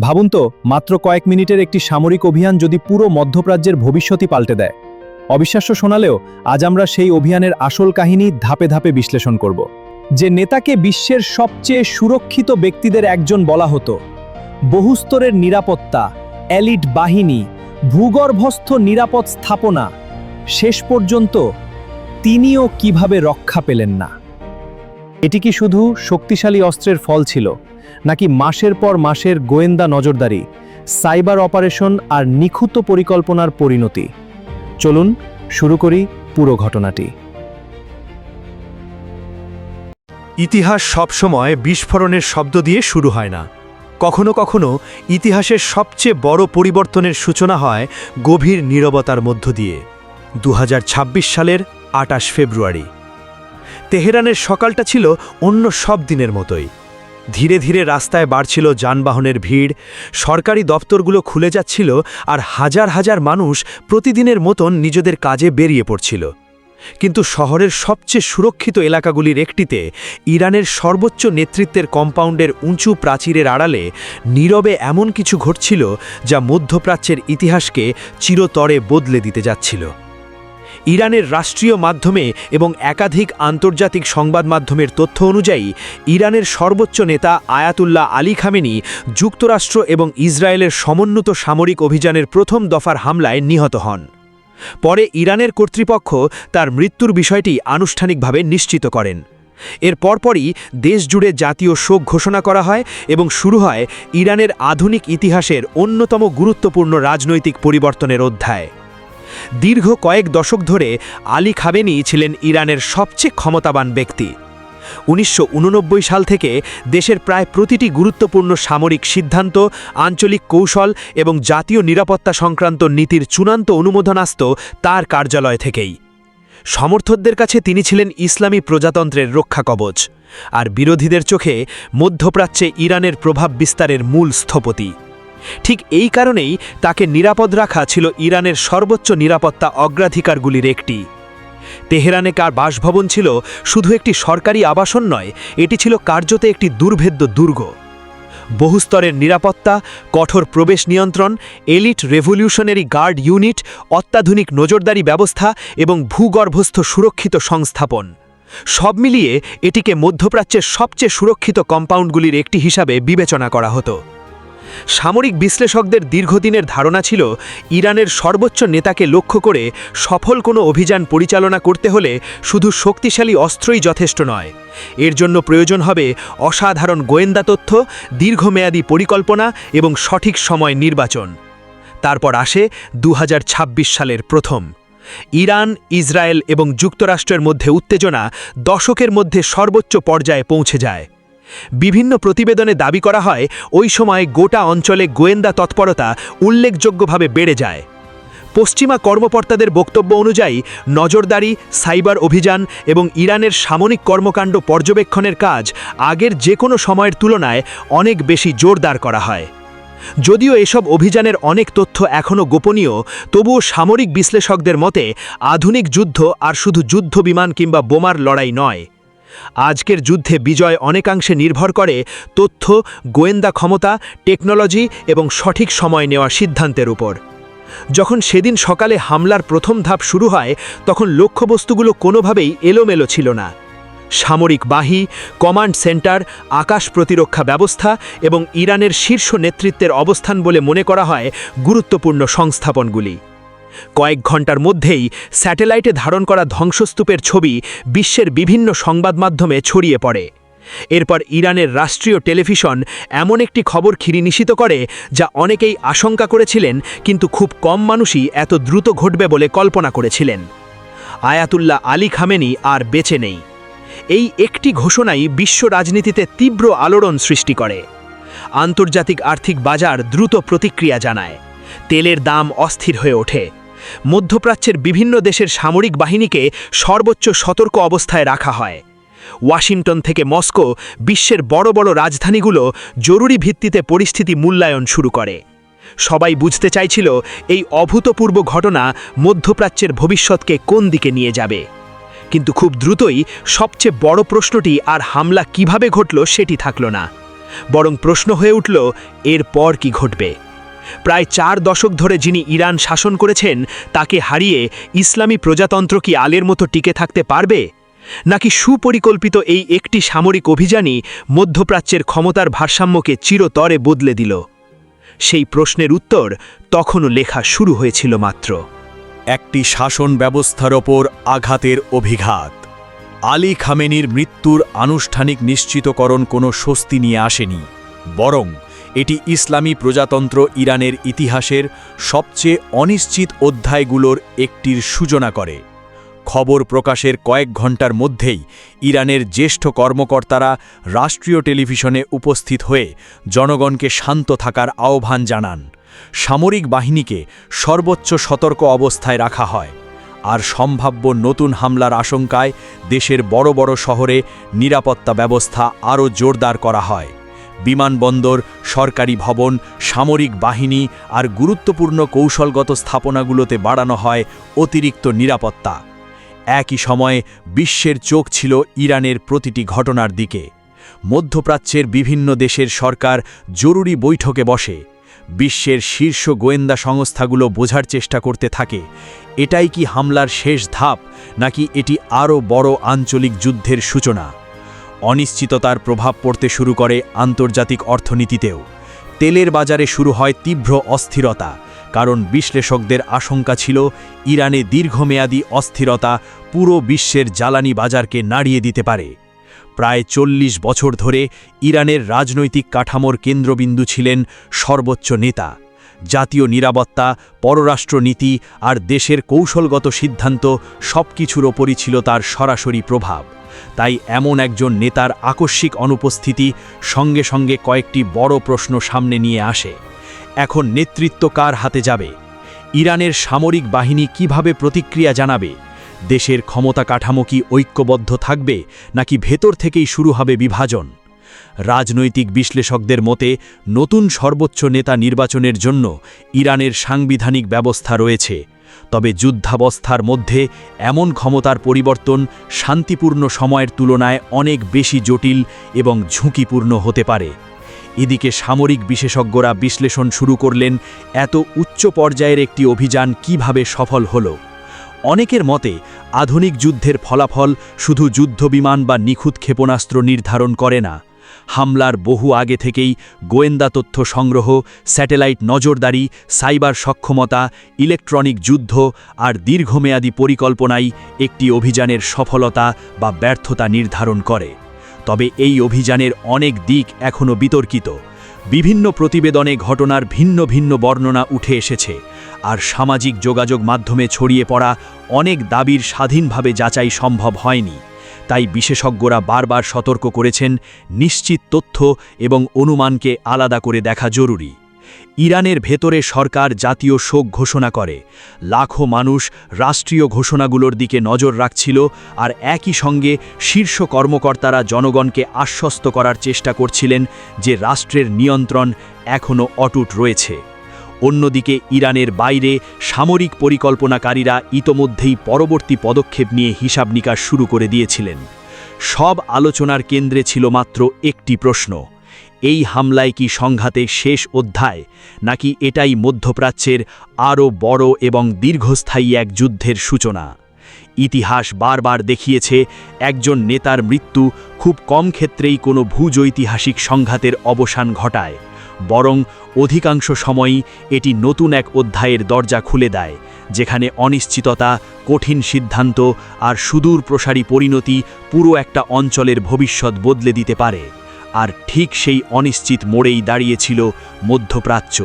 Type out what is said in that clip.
ভাবুন তো, মাত্র কয়েক মিনিটের একটি সামরিক অভিযান যদি পুরো মধ্যপ্রাচ্যের ভবিষ্যৎই পাল্টে দেয়। অবিশ্বাস্য শোনালেও আজ আমরা সেই অভিযানের আসল কাহিনী ধাপে ধাপে বিশ্লেষণ করব। যে নেতাকে বিশ্বের সবচেয়ে সুরক্ষিত ব্যক্তিদের একজন বলা হতো, বহুস্তরের নিরাপত্তা, এলিট বাহিনী, ভূগর্ভস্থ নিরাপদ স্থাপনা, শেষ পর্যন্ত তিনিও কিভাবে রক্ষা পেলেন না। এটি কি শুধু শক্তিশালী অস্ত্রের ফল ছিল, নাকি মাসের পর মাসের গোয়েন্দা নজরদারি, সাইবার অপারেশন আর নিখুঁত পরিকল্পনার পরিণতি? চলুন শুরু করি পুরো ঘটনাটি। ইতিহাস সবসময় বিস্ফোরণের শব্দ দিয়ে শুরু হয় না। কখনো কখনো ইতিহাসের সবচেয়ে বড় পরিবর্তনের সূচনা হয় গভীর নীরবতার মধ্য দিয়ে। 2026 সালের 28 ফেব্রুয়ারি তেহরানের সকালটা ছিল অন্য সব দিনের মতোই। ধীরে ধীরে রাস্তায় বাড়ছিল যানবাহনের ভিড়, সরকারি দপ্তরগুলো খুলে যাচ্ছিল, আর হাজার হাজার মানুষ প্রতিদিনের মতন নিজেদের কাজে বেরিয়ে পড়ছিল। কিন্তু শহরের সবচেয়ে সুরক্ষিত এলাকাগুলির একটিতে ইরানের সর্বোচ্চ নেতৃত্বের কম্পাউন্ডের উঁচু প্রাচীরের আড়ালে নীরবে এমন কিছু ঘটছিল যা মধ্যপ্রাচ্যের ইতিহাসকে চিরতরে বদলে দিতে যাচ্ছিল। ইরানের রাষ্ট্রীয় মাধ্যমে এবং একাধিক আন্তর্জাতিক সংবাদ মাধ্যমের তথ্য অনুযায়ী ইরানের সর্বোচ্চ নেতা আয়াতুল্লাহ আলী খামেনি যুক্তরাষ্ট্র এবং ইসরায়েলের সমন্বিত সামরিক অভিযানের প্রথম দফার হামলায় নিহত হন। পরে ইরানের কর্তৃপক্ষ তার মৃত্যুর বিষয়টি আনুষ্ঠানিকভাবে নিশ্চিত করেন। এর পরপরই দেশজুড়ে জাতীয় শোক ঘোষণা করা হয় এবং শুরু হয় ইরানের আধুনিক ইতিহাসের অন্যতম গুরুত্বপূর্ণ রাজনৈতিক পরিবর্তনের অধ্যায়। দীর্ঘ কয়েক দশক ধরে আলী খামেনি ছিলেন ইরানের সবচেয়ে ক্ষমতাবান ব্যক্তি। 1989 সাল থেকে দেশের প্রায় প্রতিটি গুরুত্বপূর্ণ সামরিক সিদ্ধান্ত, আঞ্চলিক কৌশল এবং জাতীয় নিরাপত্তা সংক্রান্ত নীতির চূড়ান্ত অনুমোদন আসত তার কার্যালয় থেকেই। সমর্থকদের কাছে তিনি ছিলেন ইসলামী প্রজাতন্ত্রের রক্ষাকবচ, আর বিরোধীদের চোখে মধ্যপ্রাচ্যে ইরানের প্রভাব বিস্তারের মূল স্থপতি। ঠিক এই কারণেই তাকে নিরাপদ রাখা ছিল ইরানের সর্বোচ্চ নিরাপত্তা অগ্রাধিকারগুলির একটি। তেহরানে কার বাসভবন ছিল শুধু একটি সরকারি আবাসন নয়, এটি ছিল কার্যত একটি দুর্ভেদ্য দুর্গ। বহুস্তরের নিরাপত্তা, কঠোর প্রবেশ নিয়ন্ত্রণ, এলিট রেভলিউশনারি গার্ড ইউনিট, অত্যাধুনিক নজরদারি ব্যবস্থা এবং ভূগর্ভস্থ সুরক্ষিত সংস্থাপন, সব মিলিয়ে এটিকে মধ্যপ্রাচ্যের সবচেয়ে সুরক্ষিত কম্পাউন্ডগুলির একটি হিসাবে বিবেচনা করা হতো। সামরিক বিশ্লেষকদের দীর্ঘদিনের ধারণা ছিল ইরানের সর্বোচ্চ নেতাকে লক্ষ্য করে সফল কোনো অভিযান পরিচালনা করতে হলে শুধু শক্তিশালী অস্ত্রই যথেষ্ট নয়, এর জন্য প্রয়োজন হবে অসাধারণ গোয়েন্দা তথ্য, দীর্ঘমেয়াদী পরিকল্পনা এবং সঠিক সময় নির্বাচন। তারপর আসে 2026 সালের প্রথম। ইরান, ইসরায়েল এবং যুক্তরাষ্ট্রের মধ্যে উত্তেজনা দশকের মধ্যে সর্বোচ্চ পর্যায়ে পৌঁছে যায়। বিভিন্ন প্রতিবেদনে দাবি করা হয় ওই সময় গোটা অঞ্চলে গোয়েন্দা তৎপরতা উল্লেখযোগ্যভাবে বেড়ে যায়। পশ্চিমা কর্মকর্তাদের বক্তব্য অনুযায়ী নজরদারি, সাইবার অভিযান এবং ইরানের সামরিক কর্মকাণ্ড পর্যবেক্ষণের কাজ আগের যে কোনো সময়ের তুলনায় অনেক বেশি জোরদার করা হয়। যদিও এসব অভিযানের অনেক তথ্য এখনও গোপনীয়, তবুও সামরিক বিশ্লেষকদের মতে আধুনিক যুদ্ধ আর শুধু যুদ্ধ বিমান কিংবা বোমার লড়াই নয়। আজকের যুদ্ধে বিজয় অনেকাংশে নির্ভর করে তথ্য, গোয়েন্দা ক্ষমতা, টেকনোলজি এবং সঠিক সময় নেওয়ার সিদ্ধান্তের উপর। যখন সেদিন সকালে হামলার প্রথম ধাপ শুরু হয়, তখন লক্ষ্যবস্তুগুলো কোনোভাবেই এলোমেলো ছিল না। সামরিক বাহি, কমান্ড সেন্টার, আকাশ প্রতিরক্ষা ব্যবস্থা এবং ইরানের শীর্ষ নেতৃত্বের অবস্থান বলে মনে করা হয় গুরুত্বপূর্ণ সংস্থাপনগুলি। কয়েক ঘন্টার মধ্যেই স্যাটেলাইটে ধারণ করা ধ্বংসস্তূপের ছবি বিশ্বের বিভিন্ন সংবাদ মাধ্যমে ছড়িয়ে পড়ে। এরপর ইরানের রাষ্ট্রীয় টেলিভিশন এমন একটি খবর নিশ্চিত করে যা অনেকেই আশঙ্কা করেছিলেন, কিন্তু খুব কম মানুষই এত দ্রুত ঘটবে বলে কল্পনা করেছিলেন। আয়াতুল্লাহ আলী খামেনি আর বেঁচে নেই। এই একটি ঘোষণাই বিশ্ব রাজনীতিতে তীব্র আলোড়ন সৃষ্টি করে। আন্তর্জাতিক আর্থিক বাজার দ্রুত প্রতিক্রিয়া জানায়। তেলের দাম অস্থির হয়ে ওঠে। মধ্যপ্রাচ্যের বিভিন্ন দেশের সামরিক বাহিনীকে সর্বোচ্চ সতর্ক অবস্থায় রাখা হয়। ওয়াশিংটন থেকে মস্কো বিশ্বের বড় বড় রাজধানীগুলো জরুরি ভিত্তিতে পরিস্থিতি মূল্যায়ন শুরু করে। সবাই বুঝতে চাইছিল এই অভূতপূর্ব ঘটনা মধ্যপ্রাচ্যের ভবিষ্যৎকে কোন দিকে নিয়ে যাবে। কিন্তু খুব দ্রুতই সবচেয়ে বড় প্রশ্নটি আর হামলা কিভাবে ঘটল সেটি থাকল না। বরং প্রশ্ন হয়ে উঠল এরপর কি ঘটবে। প্রায় 4 দশক ধরে যিনি ইরান শাসন করেছেন তাকে হারিয়ে ইসলামী প্রজাতন্ত্র কি আলের মতো টিকে থাকতে পারবে, নাকি সুপরিকল্পিত এই একটি সামরিক অভিযানই মধ্যপ্রাচ্যের ক্ষমতার ভারসাম্যকে চিরতরে বদলে দিল? সেই প্রশ্নের উত্তর তখনও লেখা শুরু হয়েছিল মাত্র। একটি শাসন ব্যবস্থার ওপর আঘাতের অভিঘাত। আলী খামেনির মৃত্যুর আনুষ্ঠানিক নিশ্চিতকরণ কোনো স্বস্তি নিয়ে আসেনি, বরং এটি ইসলামী প্রজাতন্ত্র ইরানের ইতিহাসের সবচেয়ে অনিশ্চিত অধ্যায়গুলোর একটির সূচনা করে। খবর প্রকাশের কয়েক ঘণ্টার মধ্যেই ইরানের জ্যেষ্ঠ কর্মকর্তারা রাষ্ট্রীয় টেলিভিশনে উপস্থিত হয়ে জনগণকে শান্ত থাকার আহ্বান জানান। সামরিক বাহিনীকে সর্বোচ্চ সতর্ক অবস্থায় রাখা হয়, আর সম্ভাব্য নতুন হামলার আশঙ্কায় দেশের বড় বড় শহরে নিরাপত্তা ব্যবস্থা আরও জোরদার করা হয়। বিমানবন্দর, সরকারি ভবন, সামরিক বাহিনী আর গুরুত্বপূর্ণ কৌশলগত স্থাপনাগুলোতে বাড়ানো হয় অতিরিক্ত নিরাপত্তা। একই সময়ে বিশ্বের চোখ ছিল ইরানের প্রতিটি ঘটনার দিকে। মধ্যপ্রাচ্যের বিভিন্ন দেশের সরকার জরুরি বৈঠকে বসে। বিশ্বের শীর্ষ গোয়েন্দা সংস্থাগুলো বোঝার চেষ্টা করতে থাকে এটাই কি হামলার শেষ ধাপ, নাকি এটি আরও বড় আঞ্চলিক যুদ্ধের সূচনা। অনিশ্চিততার প্রভাব পড়তে শুরু করে আন্তর্জাতিক অর্থনীতিতেও। তেলের বাজারে শুরু হয় তীব্র অস্থিরতা, কারণ বিশ্লেষকদের আশঙ্কা ছিল ইরানে দীর্ঘমেয়াদী অস্থিরতা পুরো বিশ্বের জ্বালানি বাজারকে নাড়িয়ে দিতে পারে। প্রায় 40 বছর ধরে ইরানের রাজনৈতিক কাঠামোর কেন্দ্রবিন্দু ছিলেন সর্বোচ্চ নেতা। জাতীয় নিরাপত্তা, পররাষ্ট্রনীতি আর দেশের কৌশলগত সিদ্ধান্ত সবকিছুর ওপরই ছিল তার সরাসরি প্রভাব। তাই এমন একজন নেতার আকস্মিক অনুপস্থিতি সঙ্গে সঙ্গে কয়েকটি বড় প্রশ্ন সামনে নিয়ে আসে। এখন নেতৃত্ব কার হাতে যাবে? ইরানের সামরিক বাহিনী কিভাবে প্রতিক্রিয়া জানাবে? দেশের ক্ষমতা কাঠামো কি ঐক্যবদ্ধ থাকবে, নাকি ভেতর থেকেই শুরু হবে বিভাজন? রাজনৈতিক বিশ্লেষকদের মতে নতুন সর্বোচ্চ নেতা নির্বাচনের জন্য ইরানের সাংবিধানিক ব্যবস্থা রয়েছে, তবে যুদ্ধাবস্থার মধ্যে এমন ক্ষমতার পরিবর্তন শান্তিপূর্ণ সময়ের তুলনায় অনেক বেশি জটিল এবং ঝুঁকিপূর্ণ হতে পারে। এদিকে সামরিক বিশেষজ্ঞরা বিশ্লেষণ শুরু করলেন এত উচ্চ পর্যায়ের একটি অভিযান কিভাবে সফল হলো। অনেকের মতে আধুনিক যুদ্ধের ফলাফল শুধু যুদ্ধবিমান বা নিখুঁত ক্ষেপণাস্ত্র নির্ধারণ করে না। হামলার বহু আগে থেকেই গোয়েন্দা তথ্য সংগ্রহ, স্যাটেলাইট নজরদারি, সাইবার সক্ষমতা, ইলেকট্রনিক যুদ্ধ আর দীর্ঘমেয়াদী পরিকল্পনাই একটি অভিযানের সফলতা বা ব্যর্থতা নির্ধারণ করে। তবে এই অভিযানের অনেক দিক এখনও বিতর্কিত। বিভিন্ন প্রতিবেদনে ঘটনার ভিন্ন ভিন্ন বর্ণনা উঠে এসেছে, আর সামাজিক যোগাযোগ মাধ্যমে ছড়িয়ে পড়া অনেক দাবির স্বাধীনভাবে যাচাই সম্ভব হয়নি। তাই বিশেষজ্ঞরা বারবার সতর্ক করেছেন নিশ্চিত তথ্য এবং অনুমানকে আলাদা করে দেখা জরুরি। ইরানের ভেতরে সরকার জাতীয় শোক ঘোষণা করে। লাখো মানুষ রাষ্ট্রীয় ঘোষণাগুলোর দিকে নজর রাখছিল, আর একই সঙ্গে শীর্ষ কর্মকর্তারা জনগণকে আশ্বস্ত করার চেষ্টা করছিলেন যে রাষ্ট্রের নিয়ন্ত্রণ এখনও অটুট রয়েছে। অন্যদিকে ইরানের বাইরে সামরিক পরিকল্পনাকারীরা ইতোমধ্যেই পরবর্তী পদক্ষেপ নিয়ে হিসাব নিকাশ শুরু করে দিয়েছিলেন। সব আলোচনার কেন্দ্রে ছিল মাত্র একটি প্রশ্ন: এই হামলায় কি সংঘাতে শেষ অধ্যায়, নাকি এটাই মধ্যপ্রাচ্যের আরও বড় এবং দীর্ঘস্থায়ী এক যুদ্ধের সূচনা? ইতিহাস বারবার দেখিয়েছে একজন নেতার মৃত্যু খুব কম ক্ষেত্রেই কোনো ভূজৈতিহাসিক সংঘাতের অবসান ঘটায়, বরং অধিকাংশ সময়ই এটি নতুন এক অধ্যায়ের দরজা খুলে দেয়, যেখানে অনিশ্চিততা, কঠিন সিদ্ধান্ত আর সুদূর প্রসারী পরিণতি পুরো একটা অঞ্চলের ভবিষ্যৎ বদলে দিতে পারে। আর ঠিক সেই অনিশ্চিত মোড়েই দাঁড়িয়েছিল মধ্যপ্রাচ্য।